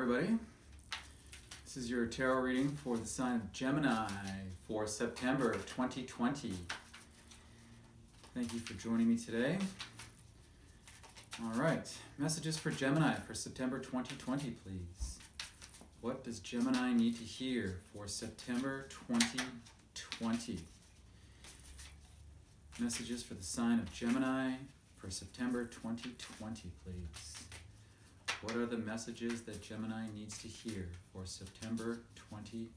everybody. This is your tarot reading for the sign of Gemini for September 2020. Thank you for joining me today. All right, messages for Gemini for September 2020, please. What does Gemini need to hear for September 2020? Messages for the sign of Gemini for September 2020, please. What are the messages that Gemini needs to hear for September 2020?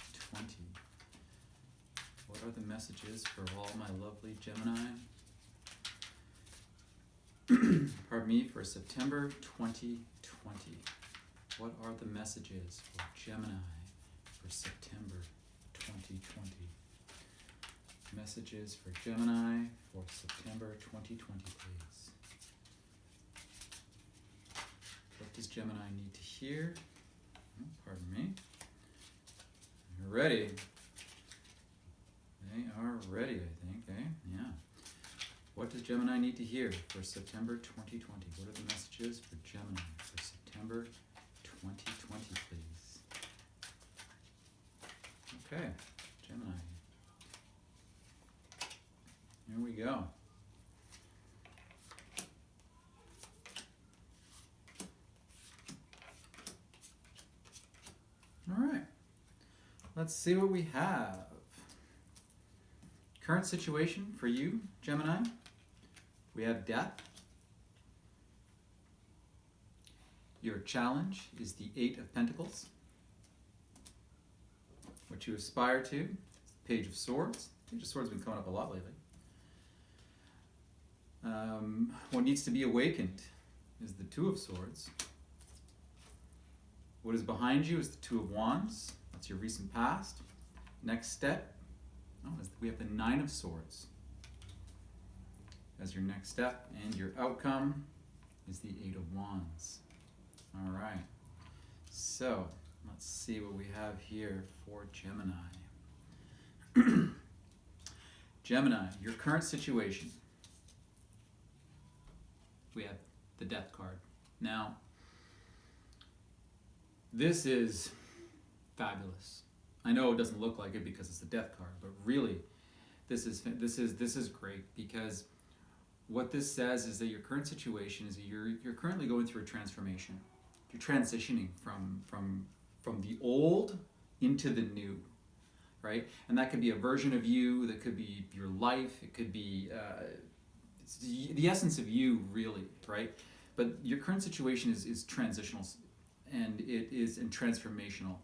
What are the messages for all my lovely Gemini? Pardon me, for September 2020. What are the messages for Gemini for September 2020? Messages for Gemini for September 2020, please. What does Gemini need to hear? Pardon me. You're ready. They are ready, I think, eh? Yeah. What does Gemini need to hear for September 2020? What are the messages for Gemini for September 2020, please? Okay, Gemini. Here we go. All right, let's see what we have. Current situation for you, Gemini. We have death. Your challenge is the Eight of Pentacles. What you aspire to, Page of Swords. Page of Swords has been coming up a lot lately. What needs to be awakened is the Two of Swords. What is behind you is the Two of Wands. That's your recent past. Next step, we have the Nine of Swords as your next step, and your outcome is the Eight of Wands. All right, so let's see what we have here for Gemini. Gemini, your current situation. We have the Death card. Now, this is fabulous. I know it doesn't look like it because it's the Death card, but really, this is great, because what this says is that your current situation is that you're currently going through a transformation. You're transitioning from the old into the new, right? And that could be a version of you. That could be your life. It could be it's the essence of you, really, right? But your current situation is transitional, and it is transformational.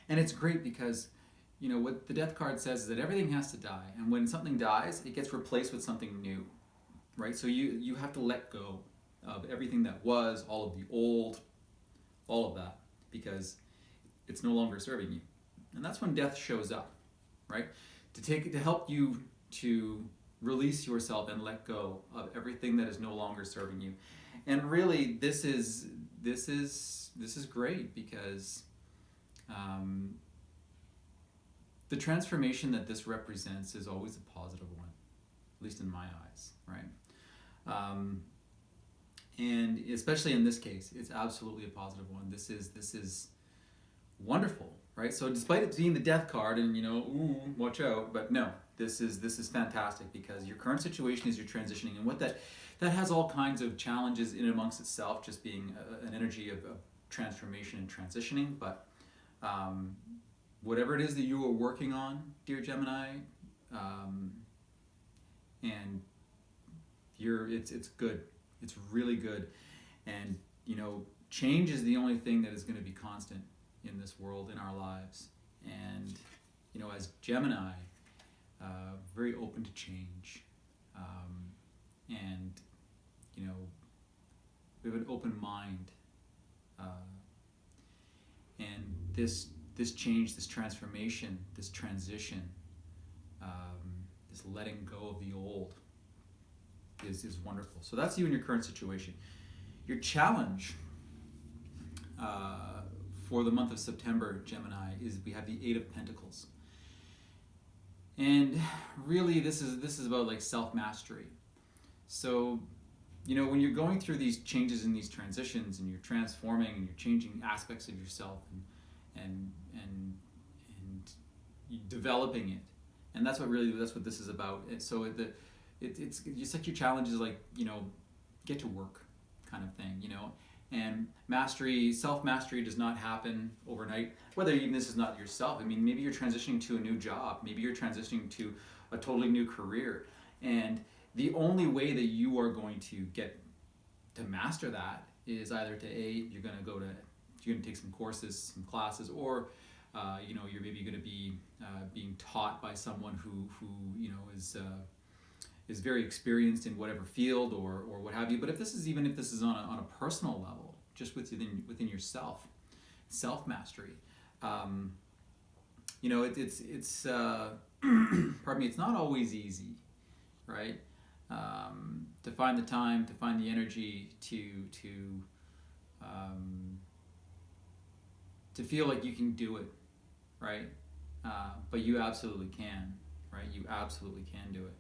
And it's great because, you know, what the Death card says is that everything has to die. And when something dies, it gets replaced with something new, right? So you have to let go of everything that was, all of the old, all of that, because it's no longer serving you. And that's when death shows up, right? To help you to release yourself and let go of everything that is no longer serving you. And really, this is great, because the transformation that this represents is always a positive one, at least in my eyes, right? And especially in this case, it's absolutely a positive one. This is wonderful, right? So despite it being the Death card, and ooh, watch out, but no, this is fantastic, because your current situation is you're transitioning, and what that has all kinds of challenges in amongst itself, just being an energy of transformation and transitioning. But whatever it is that you are working on, dear Gemini, and it's good. It's really good. And change is the only thing that is going to be constant in this world, in our lives. And as Gemini, very open to change, and we have an open mind, and this change, this transformation, this transition, this letting go of the old is wonderful. So that's you in your current situation. Your challenge for the month of September, Gemini, is we have the Eight of Pentacles. And really, this is about like self-mastery. So when you're going through these changes and these transitions, and you're transforming and you're changing aspects of yourself, and you're developing it, and that's what this is about. So it's just like your challenge is like, get to work kind of thing, and self-mastery does not happen overnight, whether even this is not yourself. I mean, maybe you're transitioning to a new job, maybe you're transitioning to a totally new career, and the only way that you are going to get to master that is either to you're going to take some courses, some classes, or you're maybe going to be being taught by someone who is very experienced in whatever field or what have you. But if this is on a personal level, just within yourself, self-mastery, it's pardon me, it's not always easy, right? To find the time, to find the energy to feel like you can do it, right? But you absolutely can, right? You absolutely can do it.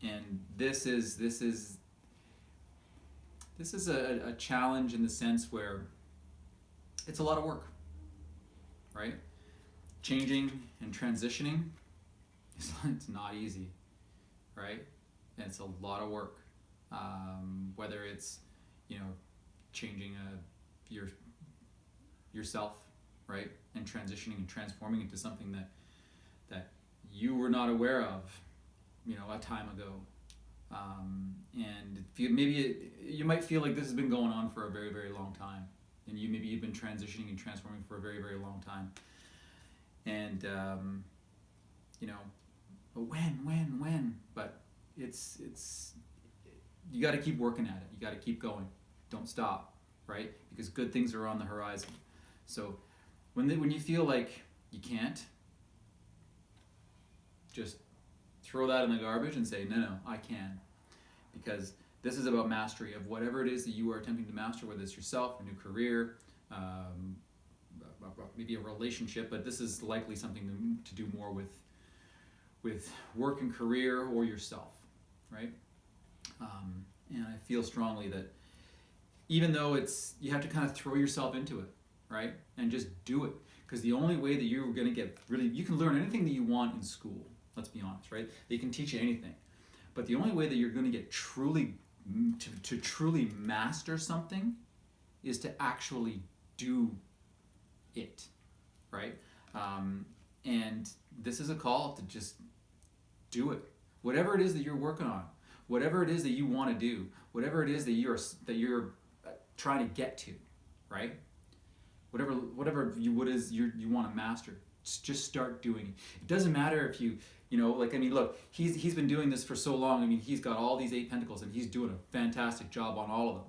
And this is a challenge in the sense where it's a lot of work, right? Changing and transitioning, it's not easy, right? And it's a lot of work. Whether it's changing yourself, right, and transitioning and transforming into something that you were not aware of, a time ago, and you might feel like this has been going on for a very, very long time, and you've been transitioning and transforming for a very, very long time, and but when, but it's you got to keep working at it. You got to keep going. Don't stop, right? Because good things are on the horizon. So when you feel like you can't, just throw that in the garbage and say, no, I can. Because this is about mastery of whatever it is that you are attempting to master, whether it's yourself, a new career, maybe a relationship, but this is likely something to do more with work and career or yourself, right? And I feel strongly that even though you have to kind of throw yourself into it, right? And just do it. Because the only way that you're going to get you can learn anything that you want in school, let's be honest, right? They can teach you anything. But the only way that you're going to get truly master something is to actually do it, right? And this is a call to just do it. Whatever it is that you're working on, whatever it is that you want to do, whatever it is that you're trying to get to, right? Whatever you want to master, just start doing it. It doesn't matter if look, he's been doing this for so long. I mean, he's got all these 8 pentacles and he's doing a fantastic job on all of them.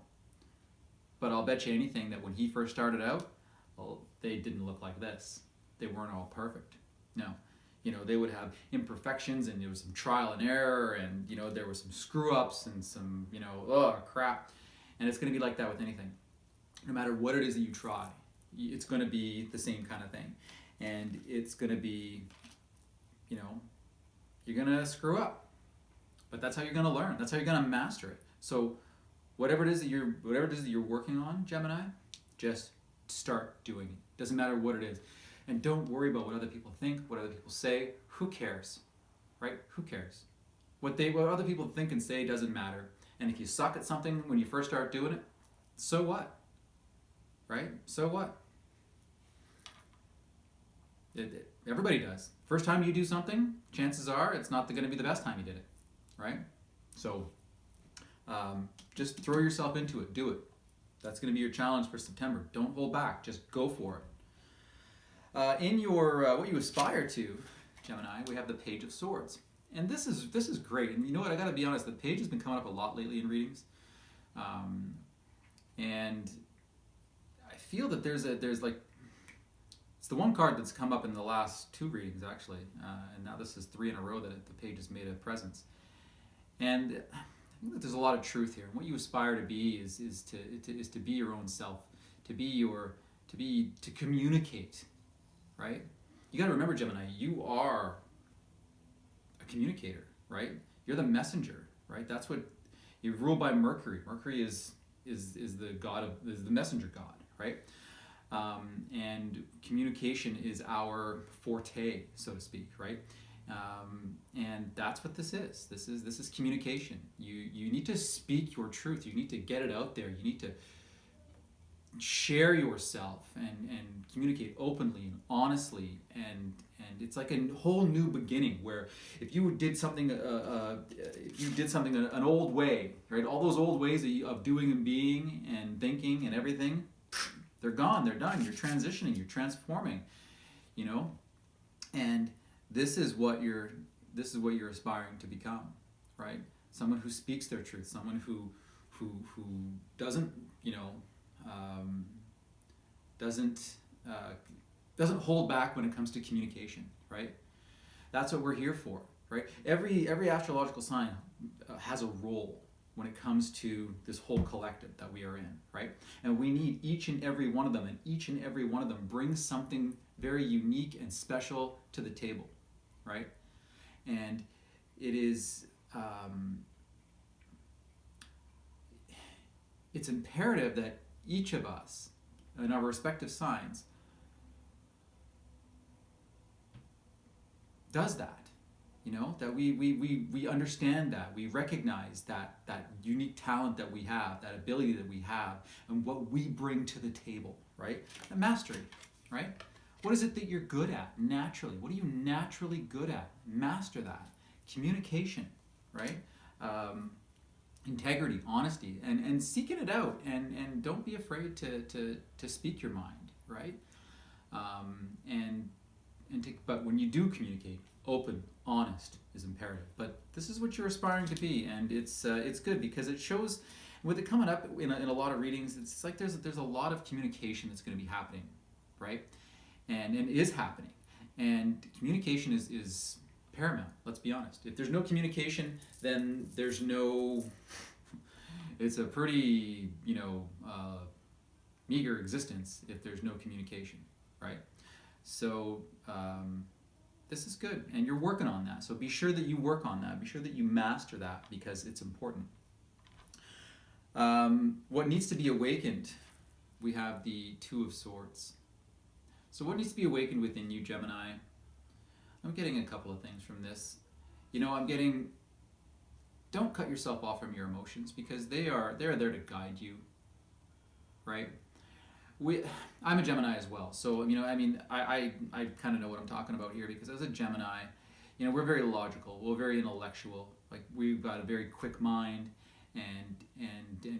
But I'll bet you anything that when he first started out, well, they didn't look like this. They weren't all perfect. No. They would have imperfections, and there was some trial and error, and there were some screw ups and some crap. And it's going to be like that with anything. No matter what it is that you try, it's going to be the same kind of thing. And it's going to be, you're going to screw up. But that's how you're going to learn. That's how you're going to master it. So whatever it is that you're working on, Gemini, just start doing it. Doesn't matter what it is. And don't worry about what other people think, what other people say. Who cares? Right? Who cares? What other people think and say doesn't matter. And if you suck at something when you first start doing it, so what? Right? So what? Everybody does. First time you do something, chances are it's not going to be the best time you did it. Right? So just throw yourself into it. Do it. That's going to be your challenge for September. Don't hold back. Just go for it. In your what you aspire to, Gemini, we have the Page of Swords, and this is great. And you know what? I got to be honest. The page has been coming up a lot lately in readings, and I feel that there's it's the one card that's come up in the last 2 readings actually, and now this is 3 in a row that the page has made a presence. And I think that there's a lot of truth here. And what you aspire to be is to be your own self, to communicate. Right? You got to remember, Gemini, you are a communicator, right? You're the messenger. right? That's what you're ruled by Mercury. Mercury is the god of is the messenger god, right? And communication is our forte, so to speak, right? And that's what this is. This is communication. You need to speak your truth. You need to get it out there. You need to share yourself and communicate openly and honestly, and it's like a whole new beginning where if you did something an old way, right, all those old ways of doing and being and thinking and everything, they're gone, they're done. You're transitioning, you're transforming, you know, and this is what you're aspiring to become, right? Someone who speaks their truth, someone who doesn't, you know, doesn't hold back when it comes to communication, right? That's what we're here for, right? Every astrological sign has a role when it comes to this whole collective that we are in, right? And we need each and every one of them, and each and every one of them brings something very unique and special to the table, right? And it is it's imperative that each of us in our respective signs does that, you know, that we understand that, we recognize that unique talent that we have, that ability that we have, and what we bring to the table, right? And mastery, right? What is it that you're good at naturally? What are you naturally good at? Master that. Communication, right? Integrity, honesty, and seeking it out, and don't be afraid to speak your mind, right? But when you do communicate, open, honest is imperative. But this is what you're aspiring to be, and it's good because it shows with it coming up in a lot of readings. It's like there's a lot of communication that's going to be happening, right? And is happening, and communication is paramount. Let's be honest. If there's no communication, then there's no. It's a pretty meager existence if there's no communication, right? So this is good, and you're working on that. So be sure that you work on that. Be sure that you master that because it's important. What needs to be awakened? We have the Two of Swords. So what needs to be awakened within you, Gemini? I'm getting a couple of things from this. I'm getting, don't cut yourself off from your emotions because they're there to guide you, right? I'm a Gemini as well, so I kind of know what I'm talking about here because as a Gemini, we're very logical, we're very intellectual, like we've got a very quick mind, and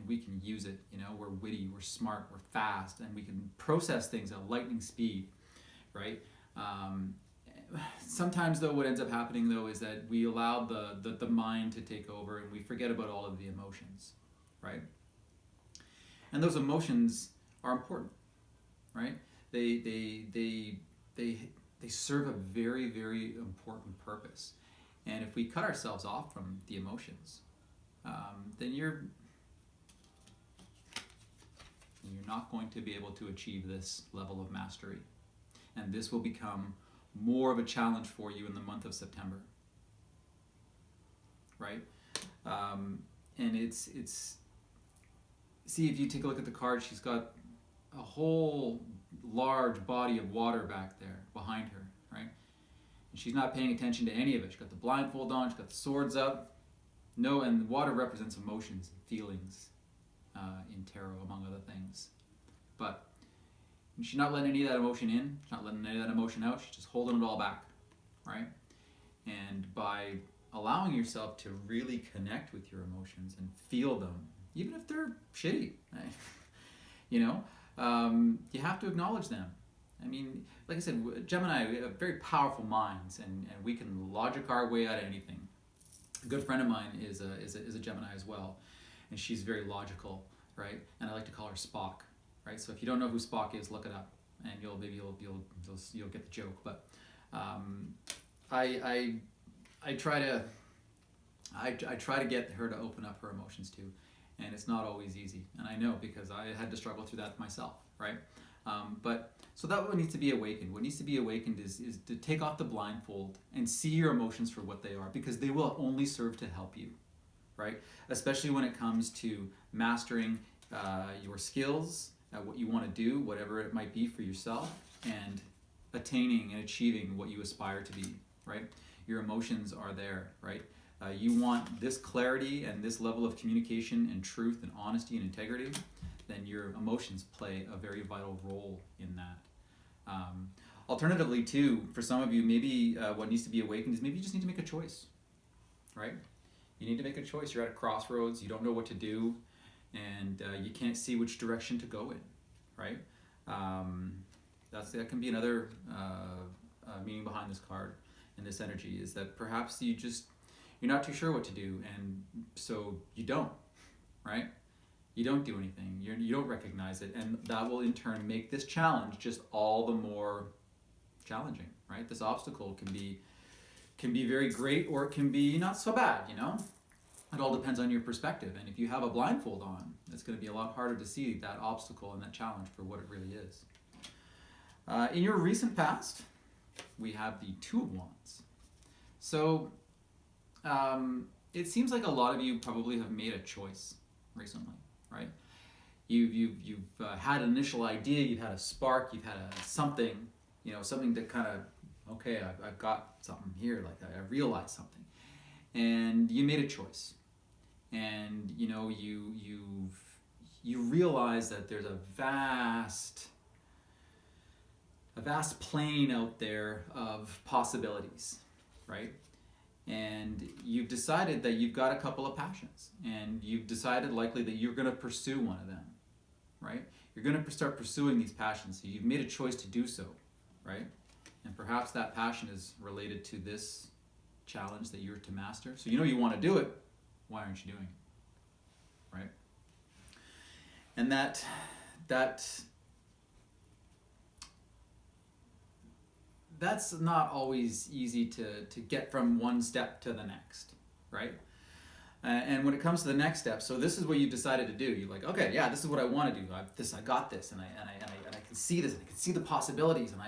we can use it. We're witty, we're smart, we're fast, and we can process things at lightning speed, right? Sometimes though, what ends up happening though is that we allow the mind to take over and we forget about all of the emotions, right? And those emotions are important, right? They serve a very, very important purpose. And if we cut ourselves off from the emotions, then you're not going to be able to achieve this level of mastery. And this will become more of a challenge for you in the month of September, right? And it's see, if you take a look at the card, she's got a whole large body of water back there behind her, right? And she's not paying attention to any of it. She's got the blindfold on, she's got the swords up. And water represents emotions and feelings in tarot, among other things. But she's not letting any of that emotion in, she's not letting any of that emotion out, she's just holding it all back, right? And by allowing yourself to really connect with your emotions and feel them, even if they're shitty, you have to acknowledge them. Like I said, Gemini, we have very powerful minds, and we can logic our way out of anything. A good friend of mine is a Gemini as well, and she's very logical, right? And I like to call her Spock, right? So if you don't know who Spock is, look it up, and you'll get the joke. But I try to get her to open up her emotions too, and it's not always easy, and I know because I had to struggle through that myself, right? But so that what needs to be awakened. What needs to be awakened is to take off the blindfold and see your emotions for what they are, because they will only serve to help you, right? Especially when it comes to mastering your skills at what you want to do, whatever it might be for yourself, and attaining and achieving what you aspire to be, right? Your emotions are there, right? You want this clarity and this level of communication and truth and honesty and integrity, then your emotions play a very vital role in that. Alternatively, too, for some of you, maybe what needs to be awakened is maybe you just need to make a choice, right? You need to make a choice. You're at a crossroads. You don't know what to do, and you can't see which direction to go in, right? That can be another meaning behind this card and this energy, is that perhaps you're not too sure what to do, and so you don't, right? You don't do anything. You don't recognize it, and that will in turn make this challenge just all the more challenging, right? This obstacle can be very great, or it can be not so bad, you know? It all depends on your perspective, and if you have a blindfold on, it's going to be a lot harder to see that obstacle and that challenge for what it really is. In your recent past, we have the Two of Wands. So it seems like a lot of you probably have made a choice recently, right? You've had an initial idea, you've had a spark, you've had something, you know, something that kind of, okay, I've got something here, like I realized something, and you made a choice, and you know you realize that there's a vast plane out there of possibilities, right? And you've decided that you've got a couple of passions, and you've decided likely that you're going to pursue one of them, right? You're going to start pursuing these passions, so you've made a choice to do so, right? And perhaps that passion is related to this challenge that you're to master. So you know you want to do it, why aren't you doing it, right? And that's not always easy to get from one step to the next, right? And when it comes to the next step, so this is what you've decided to do. You're like, okay, yeah, this is what I want to do. I got this, and I can see this, and I can see the possibilities, and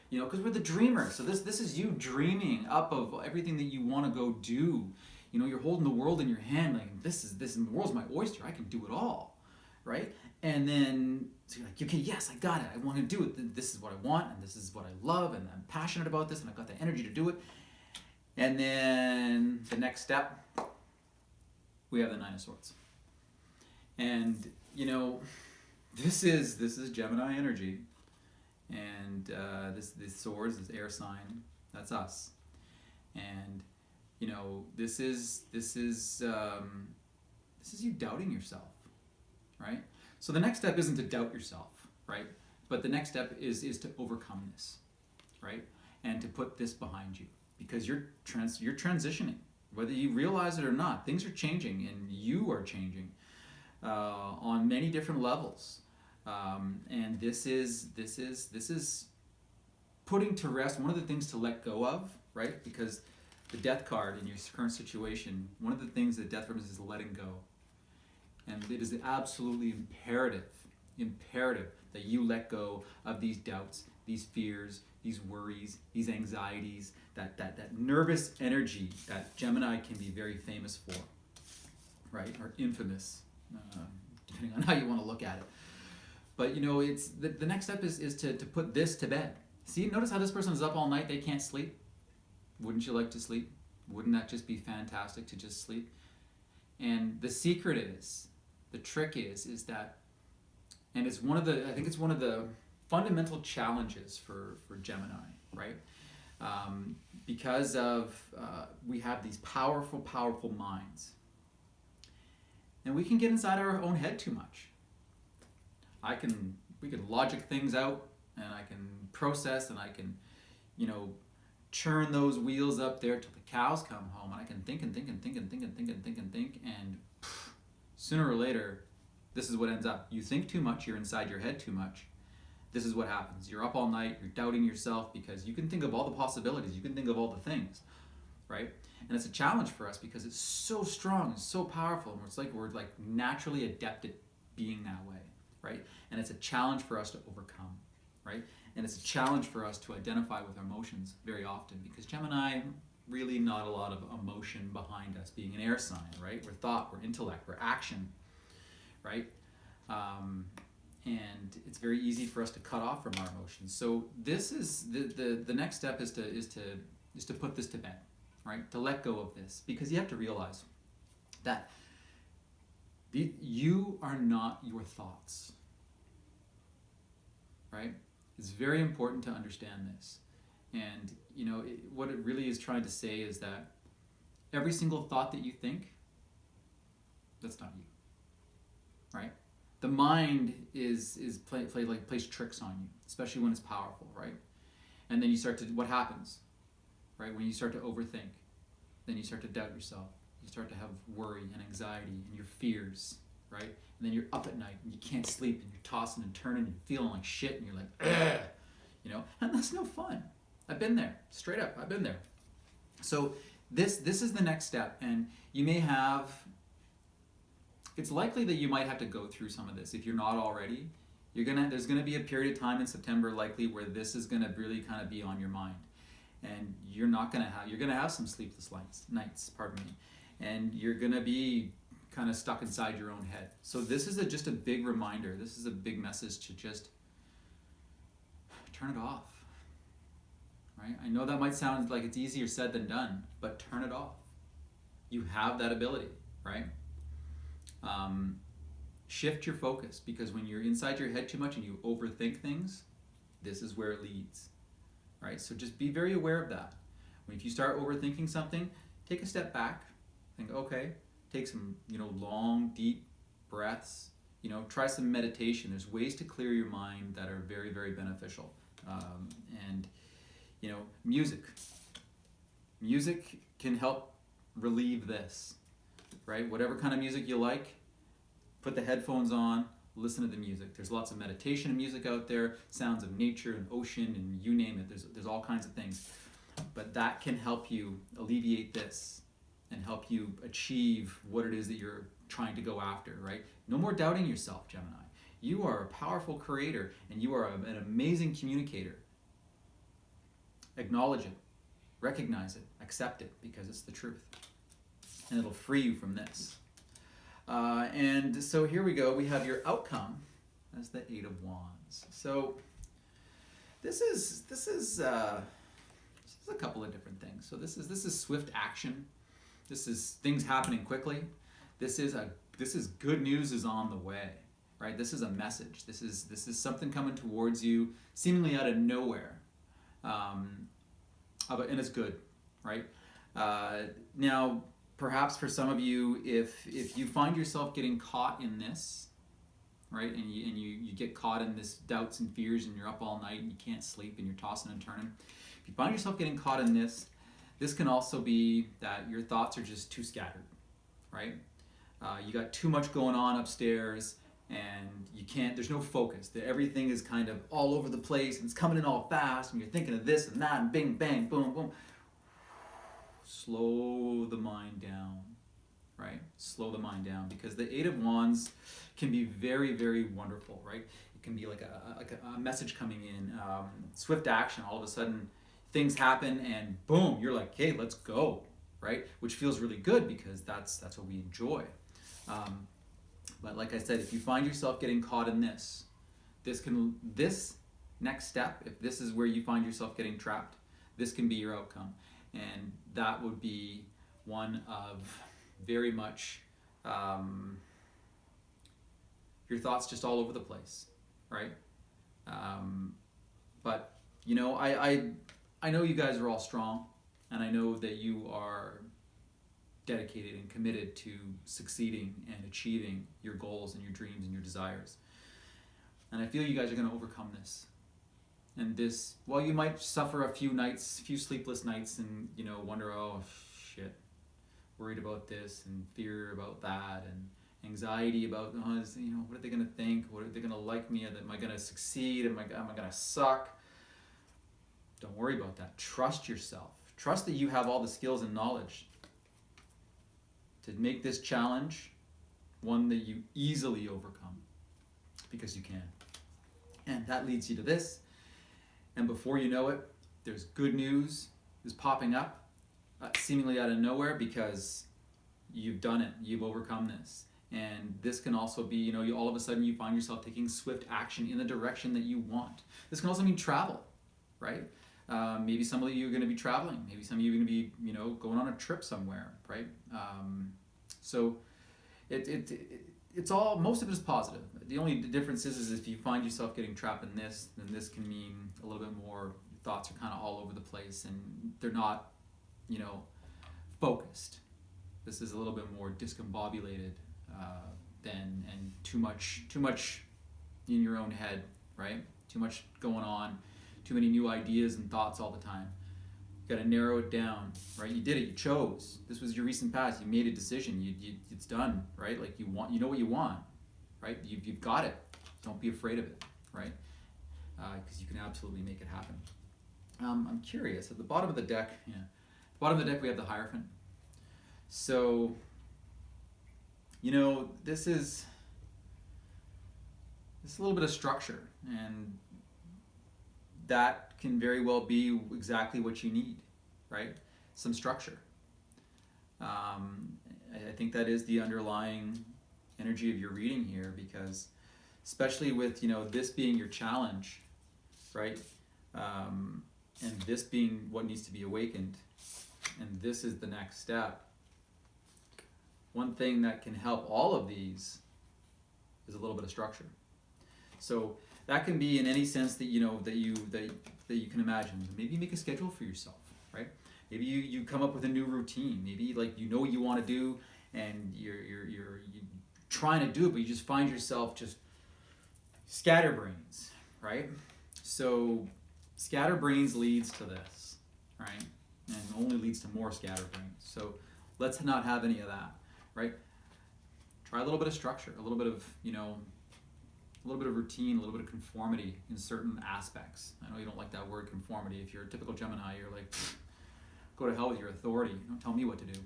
you know, because we're the dreamer. So this is you dreaming up of everything that you want to go do. You know, you're holding the world in your hand, like this, and the world's my oyster. I can do it all, right? And then so you're like, okay, yes, I got it. I want to do it. This is what I want, and this is what I love, and I'm passionate about this, and I've got the energy to do it. And then the next step, we have the Nine of Swords. And you know, this is Gemini energy, and this swords, this air sign, that's us. And you know, this is you doubting yourself, right? So the next step isn't to doubt yourself, right? But the next step is to overcome this, right? And to put this behind you, because you're transitioning, whether you realize it or not. Things are changing, and you are changing on many different levels. And this is putting to rest. One of the things to let go of, right? Because the Death card in your current situation, one of the things that Death represents is letting go. And it is absolutely imperative that you let go of these doubts, these fears, these worries, these anxieties, that nervous energy that Gemini can be very famous for, right? Or infamous, depending on how you want to look at it. But you know, it's the next step is to put this to bed. See, notice how this person is up all night, they can't sleep. Wouldn't you like to sleep? Wouldn't that just be fantastic to just sleep? And the secret is, the trick is that, and it's one of the fundamental challenges for Gemini, right? Because of we have these powerful minds, and we can get inside our own head too much. We can logic things out, and I can process, and I can, you know, churn those wheels up there till the cows come home, and I can think, and sooner or later, this is what ends up. You think too much, you're inside your head too much. This is what happens. You're up all night, you're doubting yourself, because you can think of all the possibilities, you can think of all the things, right? And it's a challenge for us because it's so strong and so powerful, and it's like we're like naturally adept at being that way, right? And it's a challenge for us to overcome, right? And it's a challenge for us to identify with our emotions very often, because Gemini, really not a lot of emotion behind us being an air sign, right? We're thought, we're intellect, we're action, right? And it's very easy for us to cut off from our emotions. So this is the next step is to put this to bed, right? To let go of this, because you have to realize that you are not your thoughts, right? It's very important to understand this. And what it really is trying to say is that every single thought that you think, that's not you, right? The mind plays tricks on you, especially when it's powerful, right? And then what happens, right? When you start to overthink, then you start to doubt yourself. You start to have worry and anxiety and your fears, right? And then you're up at night and you can't sleep and you're tossing and turning and you're feeling like shit and you're like, ugh, and that's no fun. I've been there, straight up, I've been there. So this is the next step, and you may have, it's likely that you might have to go through some of this if you're not already. There's gonna be a period of time in September likely where this is gonna really kind of be on your mind, and you're gonna have some sleepless nights, pardon me, and you're gonna be kind of stuck inside your own head. So this is just a big reminder. This is a big message to just turn it off. Right? I know that might sound like it's easier said than done, but turn it off. You have that ability, right? Shift your focus, because when you're inside your head too much and you overthink things, this is where it leads, right? So just be very aware of that. If you start overthinking something, take a step back, think, okay, take some, long, deep breaths, try some meditation. There's ways to clear your mind that are very, very beneficial. And music can help relieve this, right? Whatever kind of music you like, put the headphones on, listen to the music. There's lots of meditation music out there, sounds of nature and ocean and you name it. There's all kinds of things. But that can help you alleviate this and help you achieve what it is that you're trying to go after, right? No more doubting yourself, Gemini. You are a powerful creator and you are an amazing communicator. Acknowledge it, recognize it, accept it, because it's the truth. And it'll free you from this. And so here we go. We have your outcome as the Eight of Wands. So this is a couple of different things. So this is swift action. This is things happening quickly. This is good news is on the way, right? This is a message. This is something coming towards you, seemingly out of nowhere. And it's good, right? Now, perhaps for some of you, if you find yourself getting caught in this, right, and you get caught in this doubts and fears, and you're up all night and you can't sleep and you're tossing and turning, if you find yourself getting caught in this can also be that your thoughts are just too scattered, right? You got too much going on upstairs, and there's no focus. Everything is kind of all over the place and it's coming in all fast and you're thinking of this and that and bing, bang, boom, boom. Slow the mind down, right? Slow the mind down, because the Eight of Wands can be very, very wonderful, right? It can be like a message coming in, swift action. All of a sudden things happen and boom, you're like, hey, let's go, right? Which feels really good because that's what we enjoy. But like I said, if you find yourself getting caught in this next step, if this is where you find yourself getting trapped, this can be your outcome. And that would be one of very much your thoughts just all over the place, right? But I know you guys are all strong, and I know that you are dedicated and committed to succeeding and achieving your goals and your dreams and your desires. And I feel you guys are going to overcome this. And this, while you might suffer a few sleepless nights and, wonder, oh, shit, worried about this and fear about that and anxiety about, what are they going to think? What are they going to like me? Am I going to succeed? Am I going to suck? Don't worry about that. Trust yourself. Trust that you have all the skills and knowledge to make this challenge one that you easily overcome, because you can. And that leads you to this. And before you know it, there's good news is popping up. seemingly out of nowhere, because you've done it, you've overcome this. And this can also be, all of a sudden you find yourself taking swift action in the direction that you want. This can also mean travel, right? Maybe some of you are going to be traveling. Maybe some of you are going to be, going on a trip somewhere, right? So it's all, most of it is positive. The only difference is if you find yourself getting trapped in this, then this can mean a little bit more, thoughts are kind of all over the place and they're not, focused. This is a little bit more discombobulated and too much in your own head, right? Too much going on, too many new ideas and thoughts all the time. You got to narrow it down, right? You did it. You chose. This was your recent past. You made a decision. It's done, right? Like you know what you want, right? You've got it. Don't be afraid of it, right? Because you can absolutely make it happen. I'm curious. At the bottom of the deck, at the bottom of the deck we have the Hierophant. So, this is a little bit of structure, and that can very well be exactly what you need, right? Some structure. I think that is the underlying energy of your reading here, because especially with, this being your challenge, right? And this being what needs to be awakened, and this is the next step. One thing that can help all of these is a little bit of structure. So that can be in any sense that that you can imagine. Maybe you make a schedule for yourself, right? Maybe you come up with a new routine. Maybe like what you want to do, and you're trying to do it, but you just find yourself just scatterbrains, right? So scatterbrains leads to this, right? And only leads to more scatterbrains. So let's not have any of that. Right? Try a little bit of structure, a little bit of, a little bit of routine, a little bit of conformity in certain aspects. I know you don't like that word conformity. If you're a typical Gemini, you're like, go to hell with your authority. Don't tell me what to do.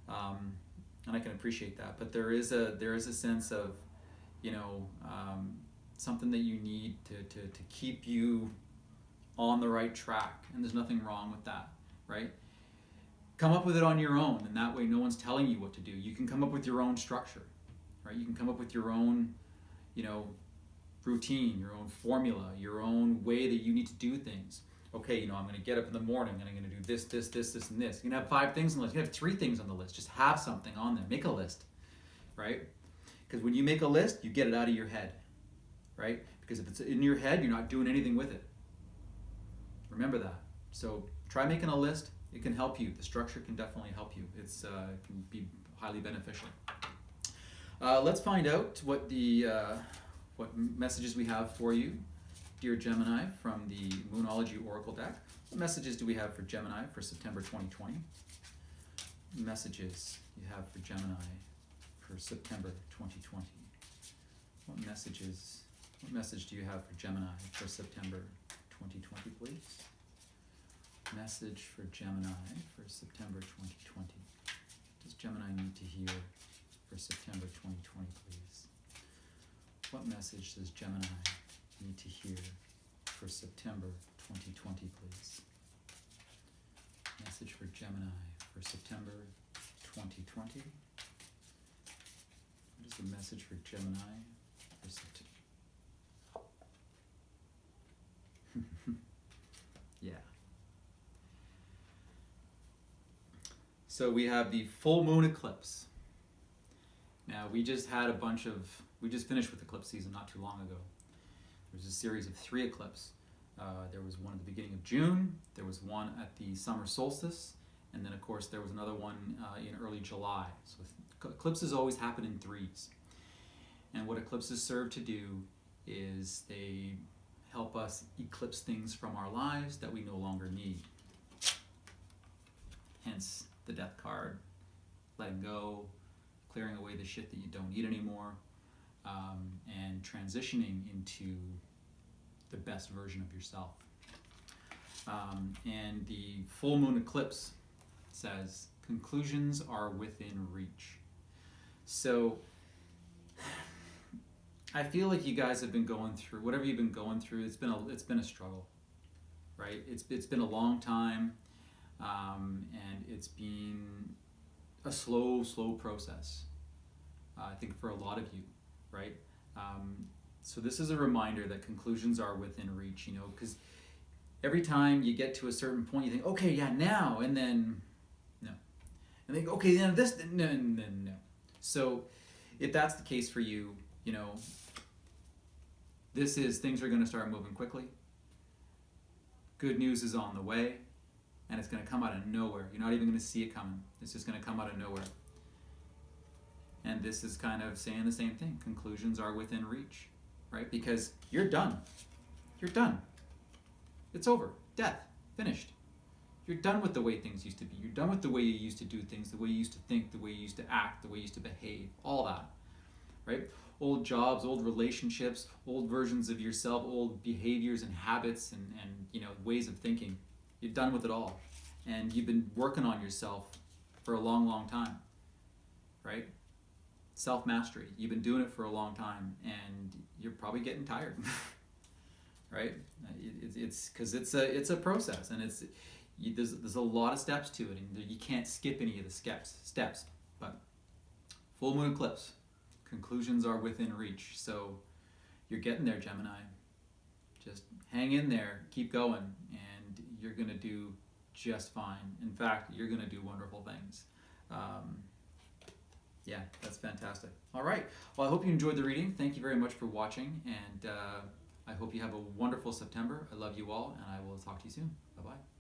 And I can appreciate that. But there is a sense of, something that you need to keep you on the right track. And there's nothing wrong with that, right? Come up with it on your own, and that way no one's telling you what to do. You can come up with your own structure, right? You can come up with your own, routine, your own formula, your own way that you need to do things. Okay, I'm going to get up in the morning and I'm going to do this, this, this, this, and this. You can have 5 things on the list. You can have 3 things on the list. Just have something on there. Make a list, right? Because when you make a list, you get it out of your head, right? Because if it's in your head, you're not doing anything with it. Remember that. So try making a list. It can help you. The structure can definitely help you. It can be highly beneficial. Let's find out what messages we have for you, dear Gemini, from the Moonology Oracle deck. What messages do we have for Gemini for September 2020? Messages you have for Gemini for September 2020. What message do you have for Gemini for September 2020, please? Message for Gemini for September 2020. What does Gemini need to hear for September 2020, please? What message does Gemini need to hear for September 2020, please? Message for Gemini for September 2020. What is the message for Gemini for September? Yeah. So we have the full moon eclipse. Now we just finished with eclipse season not too long ago. There was a series of 3 eclipses. There was one at the beginning of June, there was one at the summer solstice, and then of course there was another one in early July. So eclipses always happen in 3s. And what eclipses serve to do is they help us eclipse things from our lives that we no longer need. Hence the death card, letting go, clearing away the shit that you don't need anymore, and transitioning into the best version of yourself. And the full moon eclipse says, conclusions are within reach. So I feel like you guys have been going through, whatever you've been going through, it's been a struggle, right? It's been a long time. and it's been a slow process. I think for a lot of you, right? So this is a reminder that conclusions are within reach, you know, because every time you get to a certain point, you think, okay, yeah, now, and then no. And then, okay, then this, no, and then no. So if that's the case for you, you know, things are going to start moving quickly. Good news is on the way, and it's going to come out of nowhere. You're not even going to see it coming. It's just going to come out of nowhere. And this is kind of saying the same thing. Conclusions are within reach, right? Because you're done. You're done. It's over. Death. Finished. You're done with the way things used to be. You're done with the way you used to do things, the way you used to think, the way you used to act, the way you used to behave, all that, right? Old jobs, old relationships, old versions of yourself, old behaviors and habits and you know, ways of thinking. You're done with it all. And you've been working on yourself for a long time, right? Self-mastery. You've been doing it for a long time, and you're probably getting tired, right? It's because it's a process, and there's a lot of steps to it, and you can't skip any of the steps. But full moon eclipse, conclusions are within reach. So you're getting there, Gemini. Just hang in there, keep going, and you're gonna do just fine. In fact, you're gonna do wonderful things. Yeah, that's fantastic. All right. Well, I hope you enjoyed the reading. Thank you very much for watching, and I hope you have a wonderful September. I love you all, and I will talk to you soon. Bye-bye.